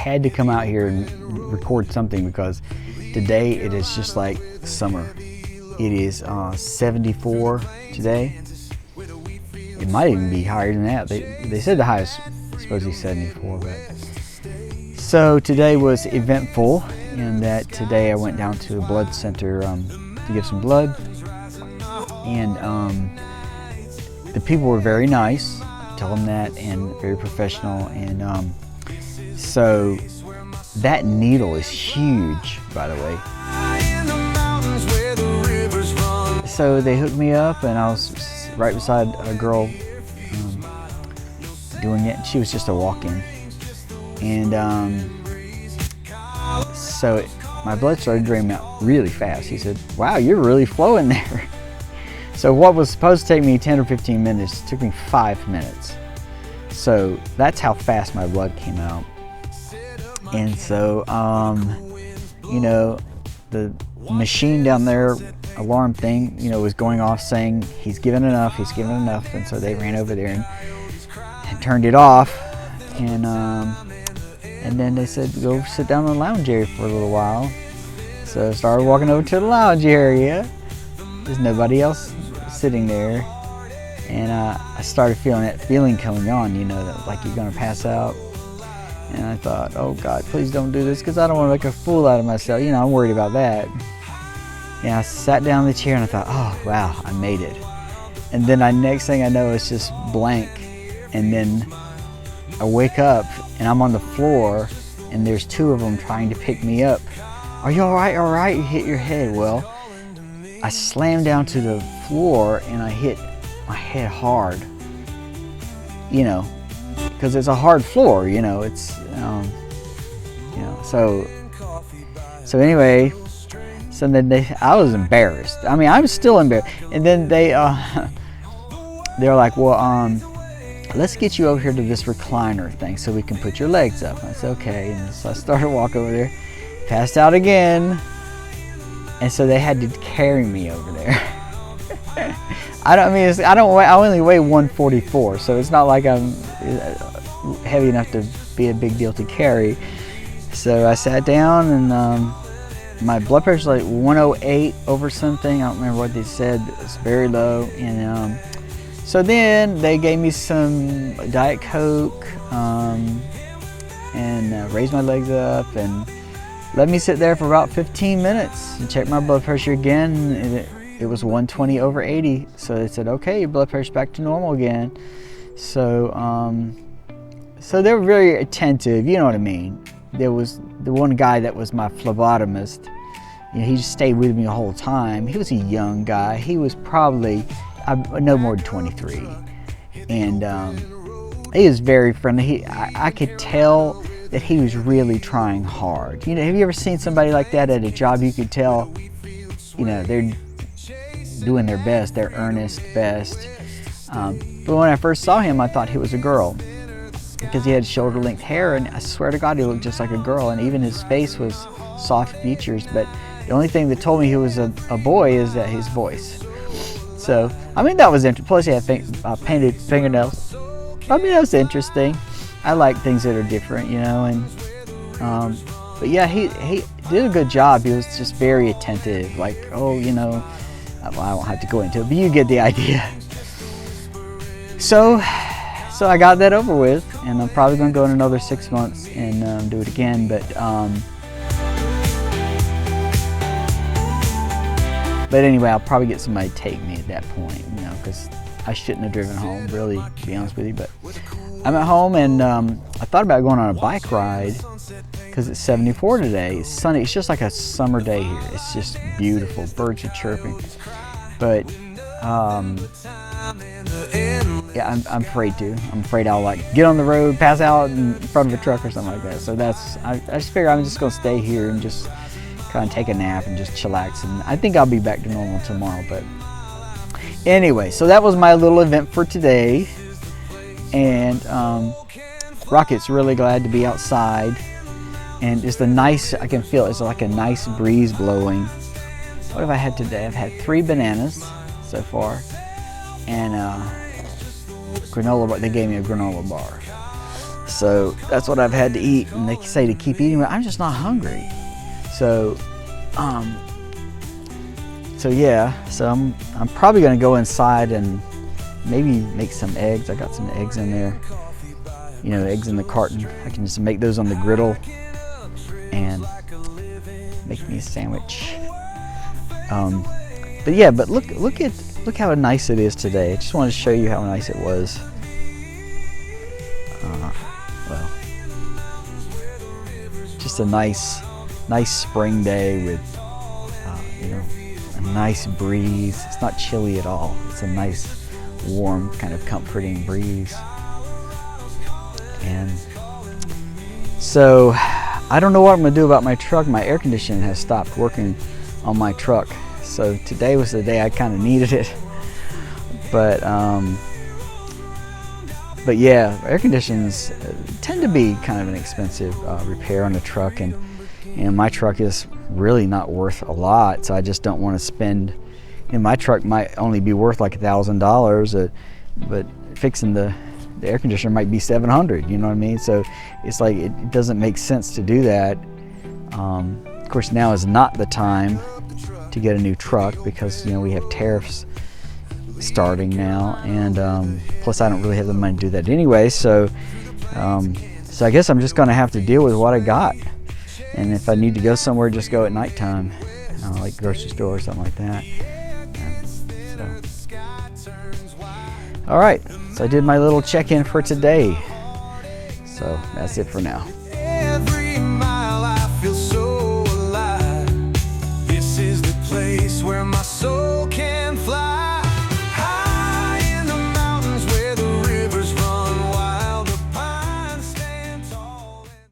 had to come out here and record something because today it is just like summer. It is 74 today. It might even be higher than that. They said the highest is supposed to be 74, but so today was eventful in that today I went down to a blood center to give some blood, and the people were very nice. Tell them that, and very professional, and so that needle is huge, by the way. So they hooked me up, and I was right beside a girl doing it. She was just a walk-in, and so my blood started draining out really fast. He said, "Wow, you're really flowing there." So what was supposed to take me 10 or 15 minutes took me 5 minutes. So that's how fast my blood came out. And so, you know, the machine down there, alarm thing, you know, was going off saying, he's given enough, he's given enough. And so they ran over there and turned it off. And then they said, go sit down in the lounge area for a little while. So I started walking over to the lounge area. There's nobody else sitting there. And I started feeling that feeling coming on, you know, that like you're gonna pass out. And I thought, oh God, please don't do this, because I don't want to make a fool out of myself. You know, I'm worried about that. And I sat down in the chair and I thought, oh wow, I made it. And then next thing I know, it's just blank. And then I wake up and I'm on the floor, and there's two of them trying to pick me up. Are you all right? All right? You hit your head. Well, I slammed down to the floor and I hit my head hard, you know, because it's a hard floor, you know, it's, you know, so anyway, so then I was embarrassed. I mean, I'm still embarrassed. And then they're like, well, let's get you over here to this recliner thing so we can put your legs up. I said, okay. And so I started walking over there, passed out again. And so they had to carry me over there. I only weigh 144, so it's not like I'm heavy enough to be a big deal to carry. So I sat down, and my blood pressure was like 108 over something. I don't remember what they said. It's very low. And so then they gave me some Diet Coke and raised my legs up and let me sit there for about 15 minutes and check my blood pressure again. And it was 120 over 80. So they said, okay, your blood pressure's back to normal again. So so they were very attentive, you know what I mean. There was the one guy that was my phlebotomist. You know, he just stayed with me the whole time. He was a young guy. He was probably no more than 23. And he was very friendly. I could tell that he was really trying hard. You know, have you ever seen somebody like that at a job? You could tell, you know, they're doing their best, their earnest best. But when I first saw him, I thought he was a girl because he had shoulder-length hair, and I swear to God, he looked just like a girl, and even his face was soft features. But the only thing that told me he was a boy is that his voice. So, I mean, that was interesting. Plus, he had painted fingernails. I mean, that was interesting. I like things that are different, you know. And but yeah, he did a good job. He was just very attentive. Like, oh, you know, well, I won't have to go into it, but you get the idea. So I got that over with, and I'm probably going to go in another 6 months and do it again. But anyway, I'll probably get somebody to take me at that point, you know, because I shouldn't have driven home, really, to be honest with you. But I'm at home, and I thought about going on a bike ride because it's 74 today. It's sunny. It's just like a summer day here. It's just beautiful. Birds are chirping. But yeah, I'm afraid to. I'm afraid I'll like get on the road, pass out in front of a truck or something like that. So I just figure I'm just gonna stay here and just kind of take a nap and just chillax. And I think I'll be back to normal tomorrow. But anyway, so that was my little event for today. And Rocket's really glad to be outside. And it's I can feel it's like a nice breeze blowing. What have I had today? I've had 3 bananas so far. And granola bar. They gave me a granola bar. So that's what I've had to eat, and they say to keep eating, but I'm just not hungry. So, so I'm probably gonna go inside and maybe make some eggs. I got some eggs in there, you know, eggs in the carton. I can just make those on the griddle and make me a sandwich. But look how nice it is today. I just wanted to show you how nice it was. Well, just a nice spring day with you know, a nice breeze. It's not chilly at all. It's a nice, warm, kind of comforting breeze. And so I don't know what I'm gonna do about my truck. My air conditioning has stopped working on my truck. So today was the day I kind of needed it. But yeah, air conditioners tend to be kind of an expensive repair on a truck, and my truck is really not worth a lot, so I just don't want to spend. My truck might only be worth like $1,000, but fixing the air conditioner might be $700. You know what I mean? So it's like it doesn't make sense to do that. Of course, now is not the time to get a new truck because we have tariffs starting now, and plus I don't really have the money to do that anyway. So I guess I'm just going to have to deal with what I got. And if I need to go somewhere, just go at nighttime, like grocery store or something like that. All right, so I did my little check-in for today. So that's it for now. Every mile I feel so alive. This is the place where my soul